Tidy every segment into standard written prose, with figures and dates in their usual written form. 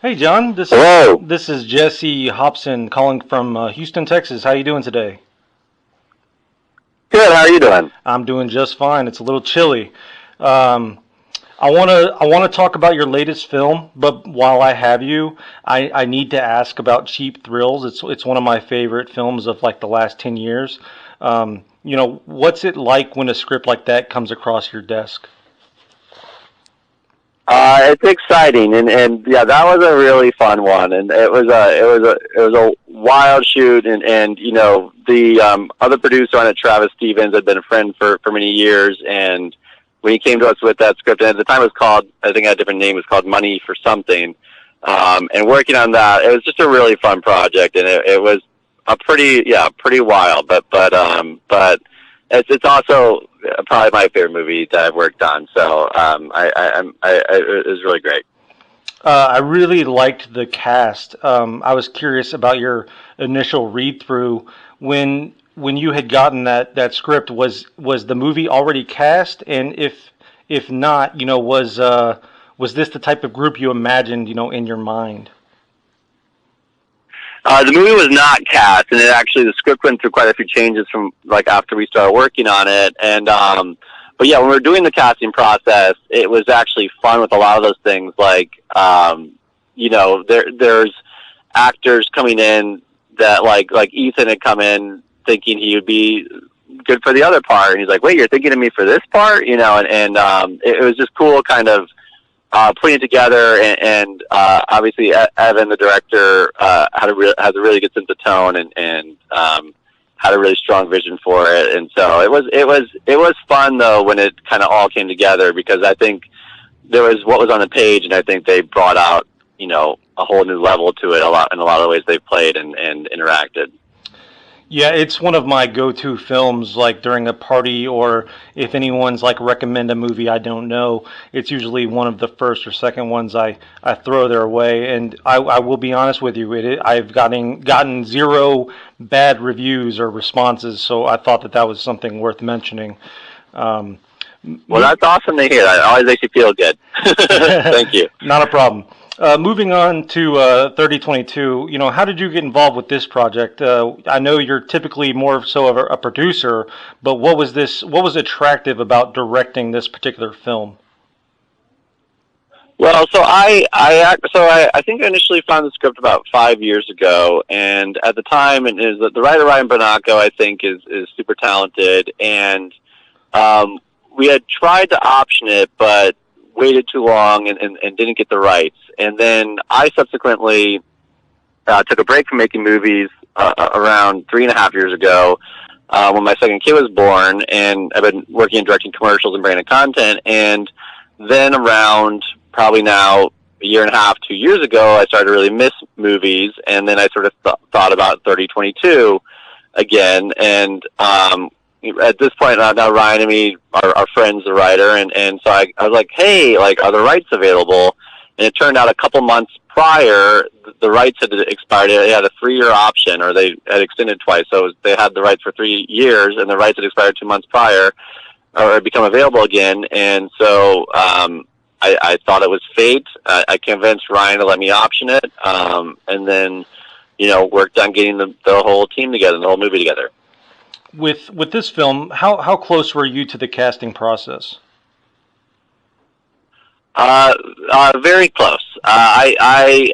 Hey John, this is Hello. this is Jessie Hobson calling from Houston, Texas. How you doing today? Good. How are you doing? I'm doing just fine. It's a little chilly. Um, I wanna talk about your latest film, but while I have you, I need to ask about Cheap Thrills. It's one of my favorite films of like the last 10 years. What's it like when a script like that comes across your desk? It's exciting, and yeah, that was a really fun one, and it was a wild shoot, and the other producer on it, Travis Stevens, had been a friend for many years, and when he came to us with that script, and at the time it was called, I think it had a different name, it was called Money for Something, and working on that, it was just a really fun project, and it was pretty wild, but it's also probably my favorite movie that I've worked on. So it was really great. I really liked the cast. I was curious about your initial read through when you had gotten that script. Was the movie already cast? And if not, was this the type of group you imagined, in your mind? The movie was not cast, and the script went through quite a few changes from like after we started working on it. And but yeah, when we were doing the casting process, it was actually fun with a lot of those things. Like there's actors coming in that like Ethan had come in thinking he would be good for the other part, and he's like, "Wait, you're thinking of me for this part?" And it was just cool, kind of. Putting it together, and obviously Evan, the director, has a really good sense of tone, and had a really strong vision for it. And so it was fun though when it kind of all came together, because I think there was what was on the page, and I think they brought out a whole new level to it in a lot of the ways they played and interacted. Yeah, it's one of my go-to films, like during a party or if anyone's like recommend a movie I don't know, it's usually one of the first or second ones I throw their way. And I will be honest with you, I've gotten zero bad reviews or responses, so I thought that was something worth mentioning. Um, Well, that's awesome to hear. That always makes you feel good. Thank you. Not a problem. Moving on to 3022, how did you get involved with this project? I know you're typically more so of a producer, but what was attractive about directing this particular film? Well, so I think I initially found the script about 5 years ago, and at the time, and is the writer Ryan Bonaco, I think, is super talented, and we had tried to option it, but waited too long and didn't get the rights. And then I subsequently took a break from making movies around 3.5 years ago when my second kid was born, and I've been working and directing commercials and branded content. And then around probably now a year and a half, 2 years ago, I started to really miss movies, and then I sort of thought about 3022 again, and at this point now Ryan and me are friends, the writer, and so I was like, hey, like, are the rights available? And it turned out a couple months prior, the rights had expired. They had a 3-year option, or they had extended twice, so they had the rights for 3 years, and the rights had expired 2 months prior, or had become available again. And so I thought it was fate. I convinced Ryan to let me option it, and then worked on getting the whole team together, the whole movie together. With this film, how close were you to the casting process? Very close. I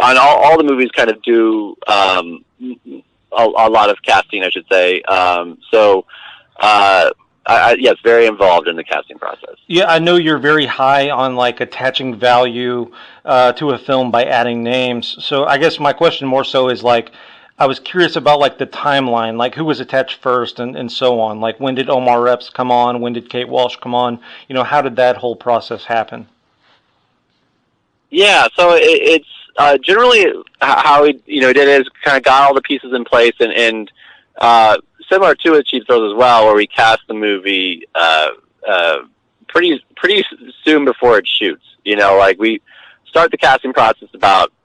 on all the movies kind of do a lot of casting, I should say. Yes, very involved in the casting process. Yeah, I know you're very high on like attaching value to a film by adding names. So I guess my question more so is like, I was curious about like the timeline, like who was attached first and so on. Like when did Omar Epps come on? When did Kate Walsh come on? How did that whole process happen? Yeah, so it's generally how he did it is kind of got all the pieces in place, and similar to it, Cheap Thrills as well, where we cast the movie pretty soon before it shoots. Like we start the casting process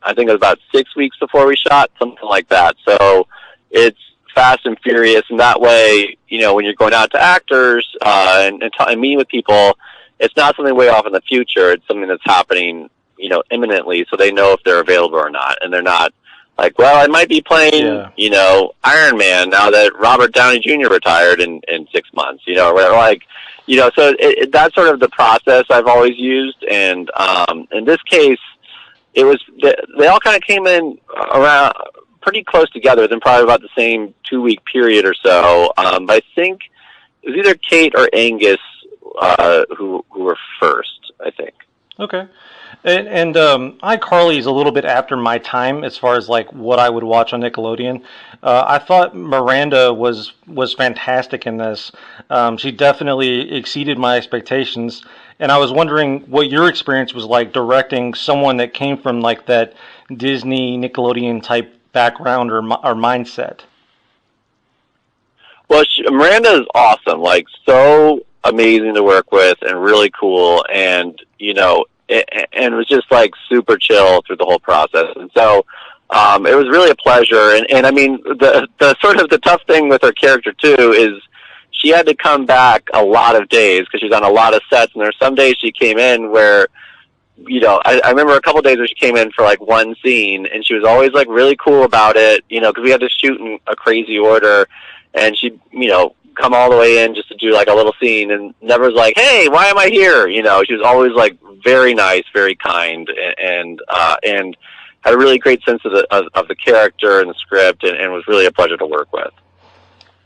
I think it was about 6 weeks before we shot, something like that. So it's fast and furious, and that way, when you're going out to actors and meeting with people, it's not something way off in the future. It's something that's happening imminently, so they know if they're available or not, and they're not like, well, I might be playing, Iron Man now that Robert Downey Jr. retired in 6 months, or whatever. Like, so that's sort of the process I've always used. And in this case, it was they all kind of came in around pretty close together within probably about the same 2-week period or so. But I think it was either Kate or Angus who were first, I think. Okay. And iCarly is a little bit after my time as far as like what I would watch on Nickelodeon. I thought Miranda was fantastic in this. She definitely exceeded my expectations, and I was wondering what your experience was like directing someone that came from like that Disney Nickelodeon type background or mindset. Well, Miranda is awesome, like so amazing to work with and really cool, and and was just like super chill through the whole process. And so it was really a pleasure. And I mean, the sort of the tough thing with her character too is she had to come back a lot of days because she's on a lot of sets. And there's some days she came in where, I remember a couple of days where she came in for like one scene, and she was always like really cool about it, because we had to shoot in a crazy order, and she, come all the way in just to do like a little scene, and never was like, hey, why am I here? She was always like very nice, very kind, and had a really great sense of the character and the script, and was really a pleasure to work with.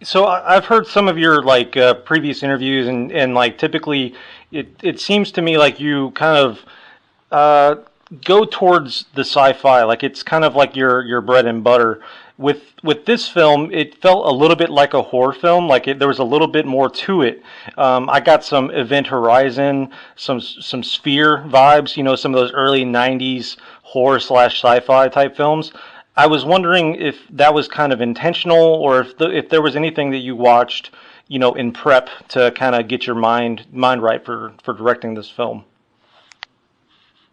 So I've heard some of your like previous interviews, and like typically it seems to me like you kind of go towards the sci-fi, like it's kind of like your bread and butter. With this film, it felt a little bit like a horror film. Like there was a little bit more to it. I got some Event Horizon, some Sphere vibes. Some of those early '90s horror / sci-fi type films. I was wondering if that was kind of intentional, or if there was anything that you watched, in prep to kind of get your mind right for directing this film.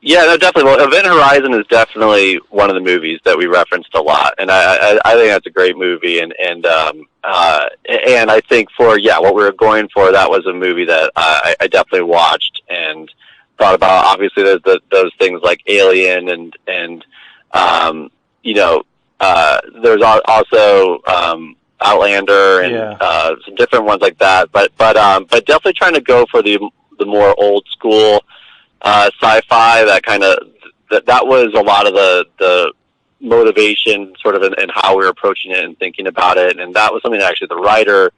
Yeah, no, definitely. Well, Event Horizon is definitely one of the movies that we referenced a lot, and I think that's a great movie, and I think for what we were going for, that was a movie that I definitely watched and thought about. Obviously, there's those things like Alien, and there's also Outlander and some different ones like that, but definitely trying to go for the more old school sci-fi, that kind of that was a lot of the motivation sort of in how we were approaching it and thinking about it, and that was something that actually the writer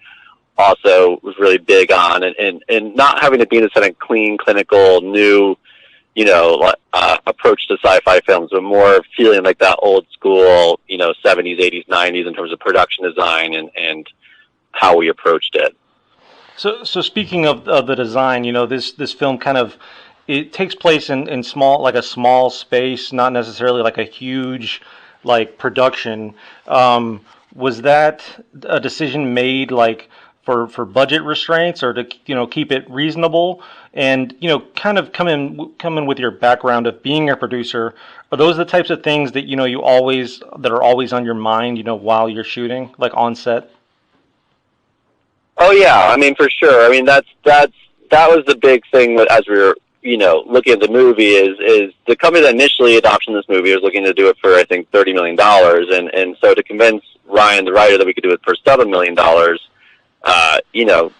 also was really big on, and not having to be in a kind of clean, clinical, new approach to sci-fi films, but more feeling like that old school 70s, 80s, 90s in terms of production design and how we approached it. So speaking of the design, this film kind of, it takes place in a small space, not necessarily like a huge like production. Was that a decision made like for budget restraints, or to keep it reasonable? And kind of come in with your background of being a producer, are those the types of things that that are always on your mind while you're shooting, like on set? Oh yeah, I mean, for sure. I mean, that was the big thing as we were looking at the movie, is the company that initially adopted this movie was looking to do it for, I think, $30 million. And so to convince Ryan, the writer, that we could do it for $7 million,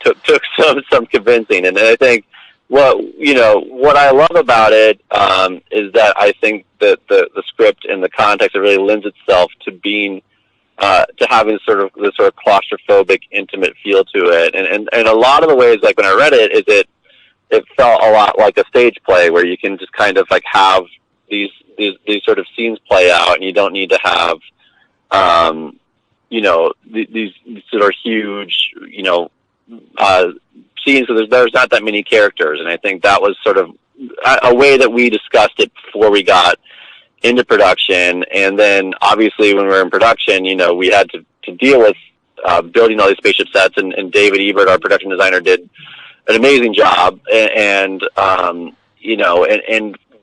took some convincing. And I think what I love about it is that I think that the script and the context, it really lends itself to being to having this sort of claustrophobic, intimate feel to it. And a lot of the ways, like when I read it, is it felt a lot like a stage play where you can just kind of like have these sort of scenes play out, and you don't need to have these sort of huge scenes. So there's not that many characters, and I think that was sort of a way that we discussed it before we got into production. And then obviously when we were in production, we had to deal with building all these spaceship sets, and David Ebert, our production designer, did an amazing job, and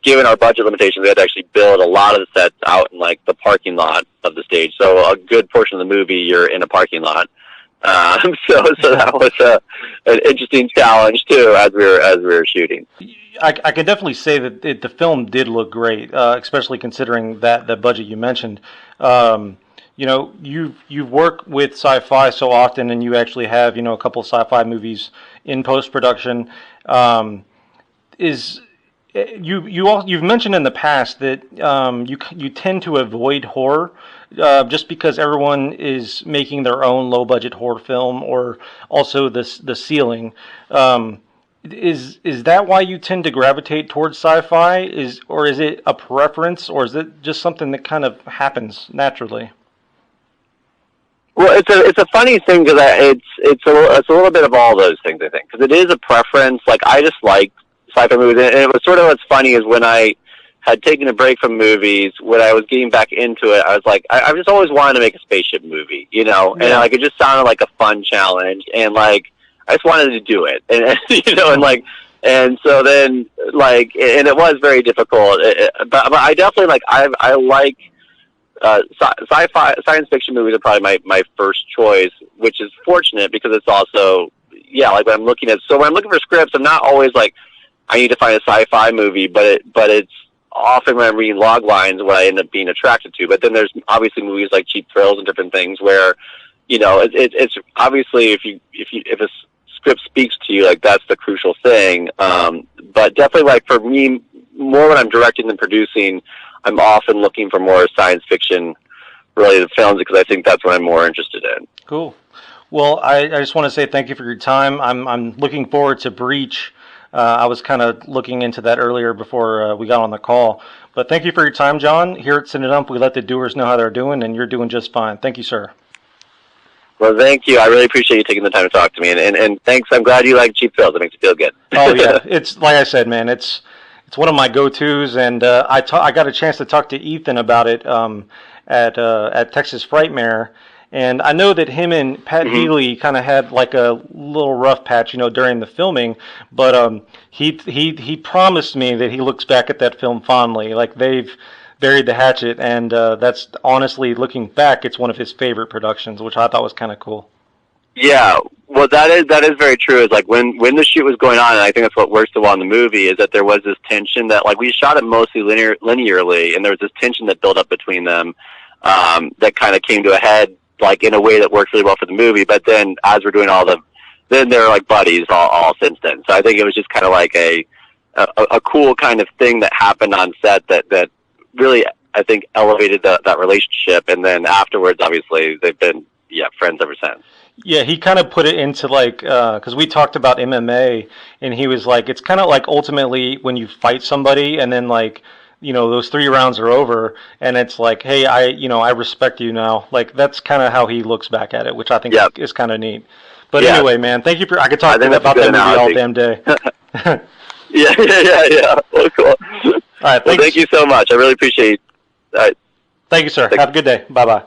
given our budget limitations, we had to actually build a lot of the sets out in like the parking lot of the stage. So a good portion of the movie, you're in a parking lot, So that was an interesting challenge too as we were shooting. I can definitely say that the film did look great, especially considering that the budget you mentioned. You know, you've worked with sci-fi so often, and you actually have, you know, a couple of sci-fi movies in post-production. Is you've mentioned in the past that you tend to avoid horror just because everyone is making their own low-budget horror film, or also the ceiling. Is that why you tend to gravitate towards sci-fi? Or is it a preference, or is it just something that kind of happens naturally? Well, it's a funny thing because it's a little bit of all those things, I think, because it is a preference. Like, I just like sci-fi movies, and it was sort of what's funny is when I had taken a break from movies, when I was getting back into it, I was like, I just always wanted to make a spaceship movie, you know, and like it just sounded like a fun challenge, and like I just wanted to do it, and you know, and so then like, and it was very difficult, but I definitely like I like. Sci-fi, science fiction movies are probably my first choice, which is fortunate because it's also, like when I'm looking for scripts, I'm not always like, I need to find a sci-fi movie, but it's often when I'm reading log lines what I end up being attracted to. But then there's obviously movies like Cheap Thrills and different things where, you know, it's obviously if a script speaks to you, like that's the crucial thing. But definitely, like for me, more when I'm directing and producing, I'm often looking for more science fiction related films because I think that's what I'm more interested in. Cool. Well, I just want to say thank you for your time. I'm looking forward to Breach. I was kind of looking into that earlier before we got on the call. But thank you for your time, John. Here at CineDump, we let the doers know how they're doing, and you're doing just fine. Thank you, sir. Well, thank you. I really appreciate you taking the time to talk to me, and thanks. I'm glad you like Cheap Thrills. It makes me feel good. Oh yeah, it's like I said, man. It's one of my go-tos, and I got a chance to talk to Ethan about it at Texas Frightmare, and I know that him and Pat Healy kind of had like a little rough patch, you know, during the filming, but he promised me that he looks back at that film fondly, like they've buried the hatchet, and that's honestly, looking back, it's one of his favorite productions, which I thought was kind of cool. Yeah, well, that is very true. Is like when the shoot was going on, and I think that's what works so well in the movie, is that there was this tension that, like, we shot it mostly linearly, and there was this tension that built up between them that kind of came to a head, like in a way that worked really well for the movie. But then, as we're doing then they're like buddies all since then. So I think it was just kind of like a cool kind of thing that happened on set that really, I think, elevated that relationship. And then afterwards, obviously, they've been friends ever since. Yeah, he kind of put it into like, because we talked about MMA, and he was like, it's kind of like ultimately when you fight somebody, and then like, you know, those 3 rounds are over, and it's like, hey, I respect you now. Like, that's kind of how he looks back at it, which I think is kind of neat. But anyway, man, thank you I could talk to you about that movie all damn day. Yeah. Well, cool. All right, well, thank you so much. I really appreciate it. Thank you, sir. Have a good day. Bye-bye.